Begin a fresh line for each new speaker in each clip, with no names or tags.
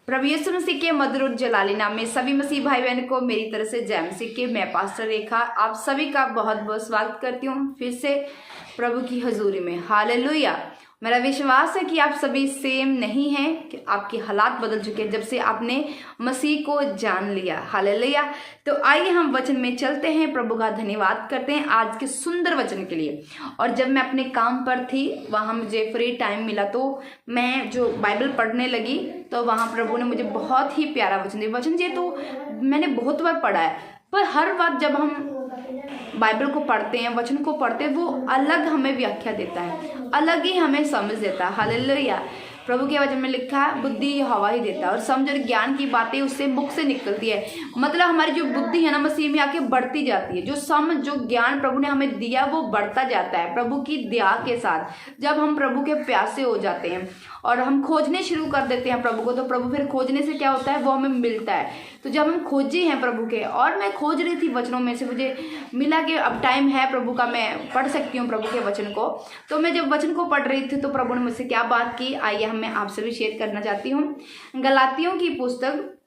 प्रभु यीशु मसीह के मधुर और जलाली नाम में सभी मसीह भाई बहन को मेरी तरफ से जय मसीह के। मैं पास्टर रेखा आप सभी का बहुत बहुत स्वागत करती हूँ फिर से प्रभु की हजूरी में। हालेलुया। मेरा विश्वास है कि आप सभी सेम नहीं हैं, कि आपके हालात बदल चुके हैं जब से आपने मसीह को जान लिया। हालेलुया। तो आइए हम वचन में चलते हैं। प्रभु का धन्यवाद करते हैं आज के सुंदर वचन के लिए। और जब मैं अपने काम पर थी, वहाँ मुझे फ्री टाइम मिला तो मैं जो बाइबल पढ़ने लगी, तो वहाँ प्रभु ने मुझे बहुत ही प्यारा वचन दिया। वचन ये तो मैंने बहुत बार पढ़ा है, पर हर बार जब हम बाइबल को पढ़ते हैं, वचन को पढ़ते हैं, वो अलग हमें व्याख्या देता है, अलग ही हमें समझ देता है। हालेलुया। प्रभु के वचन में लिखा है, बुद्धि यहोवा ही देता है और समझ और ज्ञान की बातें उससे मुख से निकलती है। मतलब हमारी जो बुद्धि है ना, मसीह में आके बढ़ती जाती है। जो समझ, जो ज्ञान प्रभु ने हमें दिया, वो बढ़ता जाता है प्रभु की दया के साथ। जब हम प्रभु के प्यासे हो जाते हैं और हम खोजने शुरू कर देते हैं प्रभु को, तो प्रभु फिर खोजने से क्या होता है, वो हमें मिलता है। तो जब हम खोजे हैं प्रभु के, और मैं खोज रही थी वचनों में से, मुझे मिला कि अब टाइम है प्रभु का, मैं पढ़ सकती हूँ प्रभु के वचन को। तो मैं जब वचन को पढ़ रही थी तो प्रभु ने मुझसे क्या बात की, आइए मैं आपसे भी शेयर करना चाहती हूँ। गलातियों की पुस्तक,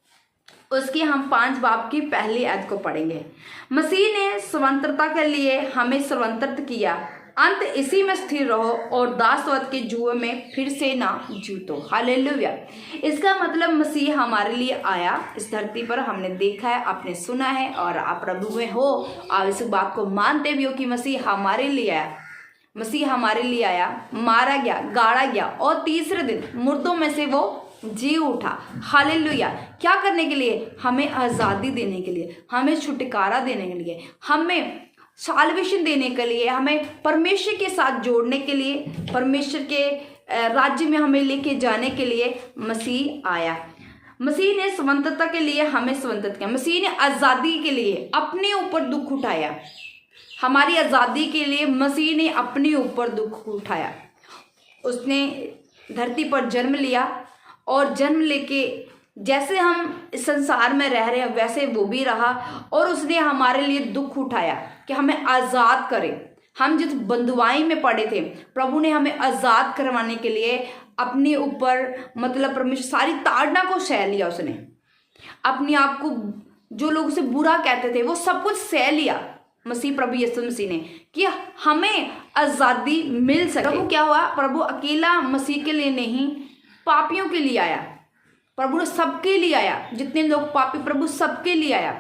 उसकी हम 5 बाब की पहली आयत को पढ़ेंगे। मसीह ने स्वतंत्रता के लिए हमें स्वतंत्र किया, अंत इसी में स्थिर रहो और दासवत के जुए में फिर से ना जूतो। हालेलुया। इसका मतलब मसीह हमारे लिए आया इस धरती पर, हमने देखा है, आपने सुना है, और आप प्रभु में हो, आप इस बात को मानते भी हो कि मसीह हमारे लिए आया। मसीह हमारे लिए आया, मारा गया, गाड़ा गया और तीसरे दिन मुर्दों में से वो जी उठा। हालेलुया। क्या करने के लिए? हमें आज़ादी देने के लिए, हमें छुटकारा देने के लिए, हमें साल्वेशन देने के लिए, हमें परमेश्वर के साथ जोड़ने के लिए, परमेश्वर के राज्य में हमें लेके जाने के लिए मसीह आया। मसीह ने स्वतंत्रता के लिए हमें स्वतंत्र किया। मसीह ने आज़ादी के लिए अपने ऊपर दुख उठाया। हमारी आज़ादी के लिए मसीह ने अपने ऊपर दुख उठाया। उसने धरती पर जन्म लिया और जन्म लेके जैसे हम इस संसार में रह रहे हैं वैसे वो भी रहा, और उसने हमारे लिए दुख उठाया कि हमें आज़ाद करे। हम जिस बंधुआई में पड़े थे, प्रभु ने हमें आज़ाद करवाने के लिए अपने ऊपर, मतलब परमेश्वर सारी ताड़ना को सह लिया। उसने अपने आप को, जो लोग उसे बुरा कहते थे, वो सब कुछ सह लिया मसीह, प्रभु यीशु मसीह ने, कि हमें आज़ादी मिल सके। प्रभु क्या हुआ? प्रभु अकेला मसीह के लिए नहीं, पापियों के लिए आया। प्रभु ने सबके लिए आया, जितने लोग पापी, प्रभु सबके लिए आया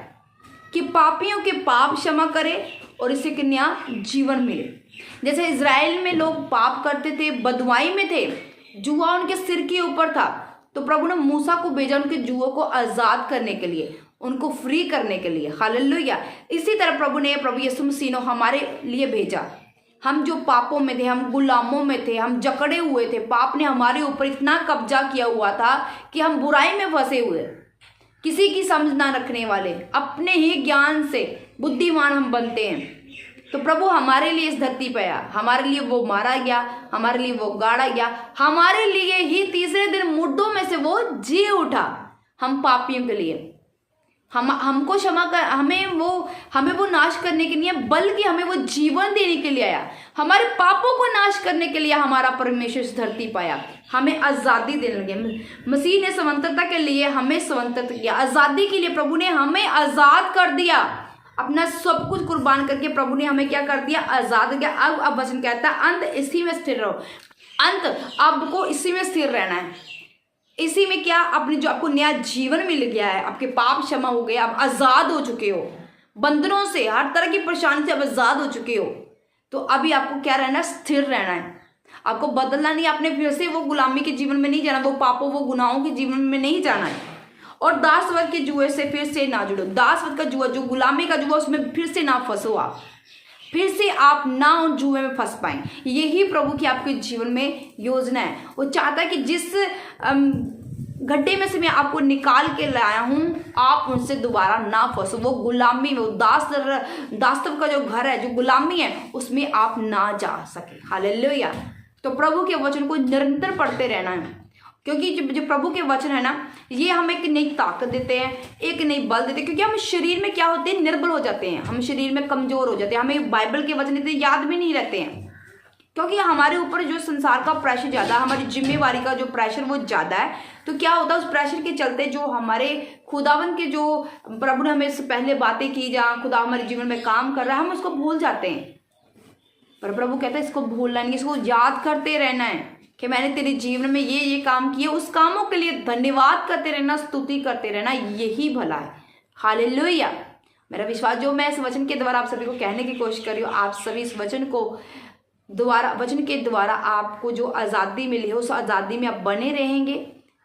कि पापियों के पाप क्षमा करे और इसे के नया जीवन मिले। जैसे इज़राइल में लोग पाप करते थे, बदुआई में थे, जुआ उनके सिर के ऊपर था, तो प्रभु ने मूसा को भेजा उनके जुओं को आज़ाद करने के लिए, उनको फ्री करने के लिए। हालेलुया। इसी तरह प्रभु यीशु मसीह ने हमारे लिए भेजा। हम जो पापों में थे, हम गुलामों में थे, हम जकड़े हुए थे, पाप ने हमारे ऊपर इतना कब्जा किया हुआ था कि हम बुराई में फंसे हुए, किसी की समझ ना रखने वाले, अपने ही ज्ञान से बुद्धिमान हम बनते हैं। तो प्रभु हमारे लिए इस धरती पर आया, हमारे लिए वो मारा गया, हमारे लिए वो गाड़ा गया, हमारे लिए ही तीसरे दिन मुर्दों में से वो जी उठा। हम पापियों के लिए, हमको क्षमा कर, हमें वो नाश करने के लिए, बल्कि हमें वो जीवन देने के लिए आया। हमारे पापों को नाश करने के लिए हमारा परमेश्वर इस धरती पर आया, हमें आज़ादी देने लगे। मसीह ने स्वतंत्रता के लिए हमें स्वतंत्र किया, आज़ादी के लिए प्रभु ने हमें आज़ाद कर दिया। अपना सब कुछ कुर्बान करके प्रभु ने हमें क्या कर दिया? आज़ाद किया। अब वचन कहता है, अंत इसी में स्थिर रहो। अंत आपको इसी में स्थिर रहना है। इसी में क्या? अपने जो आपको नया जीवन मिल गया है, आपके पाप क्षमा हो गए, आप आज़ाद हो चुके हो बंधनों से, हर तरह की परेशानी से आप आज़ाद हो चुके हो। तो अभी आपको क्या रहना है? स्थिर रहना है। आपको बदलना नहीं, आपने फिर से वो गुलामी के जीवन में नहीं जाना, वो पापों, वो गुनाहों के जीवन में नहीं जाना है। और दासवत के जुए से फिर से ना जुड़ो। दासवत का जुआ, जो गुलामी का जुआ, उसमें फिर से ना फंसो आप, फिर से आप ना उन जुए में फंस पाएं। यही प्रभु की आपके जीवन में योजना है। वो चाहता है कि जिस गड्ढे में से मैं आपको निकाल के लाया हूं, आप उनसे दोबारा ना फंसो। वो गुलामी में, वो दास्तव का जो घर है, जो गुलामी है, उसमें आप ना जा सके। हालेलुया। तो प्रभु के वचन को निरंतर पढ़ते रहना है, क्योंकि जो प्रभु के वचन है ना, ये हमें एक नई ताकत देते हैं, एक नई बल देते हैं। क्योंकि हम शरीर में क्या होते हैं? निर्बल हो जाते हैं, हम शरीर में कमजोर हो जाते हैं, हमें बाइबल के वचन इतने याद भी नहीं रहते हैं, क्योंकि हमारे ऊपर जो संसार का प्रेशर ज़्यादा है, हमारी जिम्मेवारी का जो प्रेशर वो ज़्यादा है। तो क्या होता है, उस प्रेशर के चलते जो हमारे खुदावन के जो प्रभु ने हमें पहले बातें की, जहाँ खुदा हमारे जीवन में काम कर रहा है, हम उसको भूल जाते हैं। पर प्रभु कहता है इसको भूलना नहीं, इसको याद करते रहना है कि मैंने तेरे जीवन में ये काम किए, उस कामों के लिए धन्यवाद करते रहना, स्तुति करते रहना, यही भला है। हालेलुया। मेरा विश्वास जो मैं इस वचन के द्वारा आप सभी को कहने की कोशिश कर रही हूँ, आप सभी इस वचन के द्वारा आपको जो आज़ादी मिली है, उस आज़ादी में आप बने रहेंगे,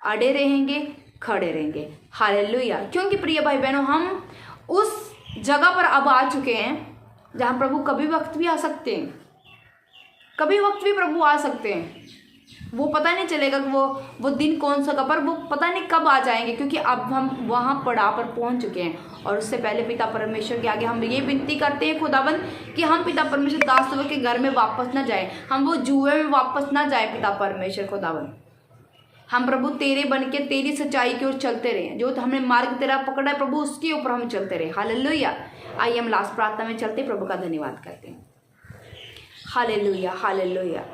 अड़े रहेंगे, खड़े रहेंगे। हालेलुया। क्योंकि प्रिय भाई बहनों, हम उस जगह पर अब आ चुके हैं जहाँ प्रभु कभी वक्त भी आ सकते हैं, कभी वक्त भी प्रभु आ सकते हैं। वो पता नहीं चलेगा कि वो दिन कौन सा कब, पर वो पता नहीं कब आ जाएंगे, क्योंकि अब हम वहाँ पड़ाव पर पहुँच चुके हैं। और उससे पहले पिता परमेश्वर के आगे हम ये विनती करते हैं खुदाबंद कि हम पिता परमेश्वर दासों के घर में वापस ना जाएं, हम वो जुए में वापस ना जाएं। पिता परमेश्वर खुदाबंद, हम प्रभु तेरे बन के तेरी सच्चाई की ओर चलते रहे, जो हमने मार्ग तेरा पकड़ा है प्रभु, उसके ऊपर हम चलते रहे। हालेलुया। आइए हम लास्ट प्रार्थना में चलते प्रभु का धन्यवाद करते हैं। Hallelujah, hallelujah.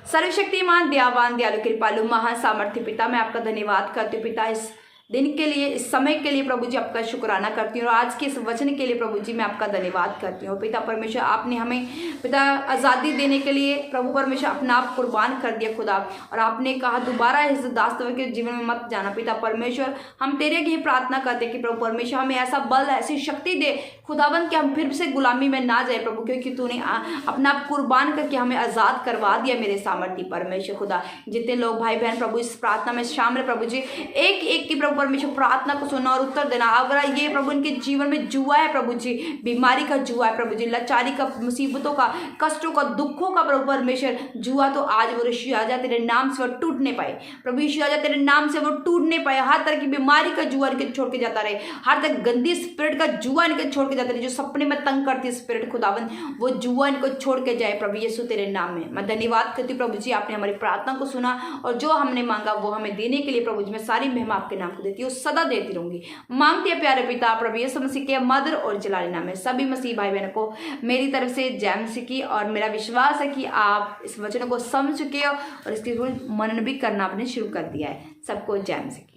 सर्वशक्तिमान, दयावान, दयालु, कृपालु, महान सामर्थ्य पिता, मैं आपका धन्यवाद करती हूँ पिता, इस दिन के लिए, इस समय के लिए प्रभु जी आपका शुक्राना करती हूँ। और आज के इस वचन के लिए प्रभु जी मैं आपका धन्यवाद करती हूँ। पिता परमेश्वर, आपने हमें पिता आज़ादी देने के लिए प्रभु परमेश्वर अपना आप कुर्बान कर दिया खुदा, और आपने कहा दोबारा इस दासत्व के जीवन में मत जाना। पिता परमेश्वर, हम तेरे की प्रार्थना करते हैं कि प्रभु परमेश्वर हमें ऐसा बल, ऐसी शक्ति दे खुदाबंद कि हम फिर से गुलामी में ना जाए प्रभु, क्योंकि तूने अपना आप कुर्बान करके हमें आज़ाद करवा दिया। मेरे सामर्थ्य परमेश्वर खुदा, जितने लोग भाई बहन प्रभु इस प्रार्थना में शामिल, प्रभु जी एक एक की प्रभु परमेश्वर प्रार्थना को सुना और उत्तर देना। अगर ये प्रभु इनके जीवन में जुआ है प्रभु जी, बीमारी का जुआ है प्रभु जी, लाचारी का, मुसीबतों का, कष्टों का, दुखों का प्रभु परमेश्वर जुआ, तो आज वो ऋषि आजा तेरे नाम से वो टूटने पाए प्रभु यीशु, आजा तेरे नाम से वो टूटने पाए। हर तरह की बीमारी का जुआ इनके छोड़ के जाता रहे, हर तरह गंदी स्पिरिट का जुआ इनके छोड़ के जाता रहे, जो सपने में तंग करती स्पिरिट खुदावन, वो जुआ इनको छोड़ के जाए प्रभु यीशु तेरे नाम में। मैं धन्यवाद करती हूँ प्रभु जी, आपने हमारी प्रार्थना को सुना और जो हमने मांगा वो हमें देने के लिए प्रभु जी मैं सारी महिमा आपके नाम को देती हूँ, सदा देती रहूंगी। मांगती है प्यारे पिता प्रभु यीशु मसीह के मधुर और जलाली नाम में। सभी मसीह भाई बहनों को मेरी तरफ से जय मसीह की, और मेरा विश्वास है कि आप इस वचन को समझ चुके हो और इसकी मनन भी करना आपने शुरू कर दिया है। सबको जय मसीह की।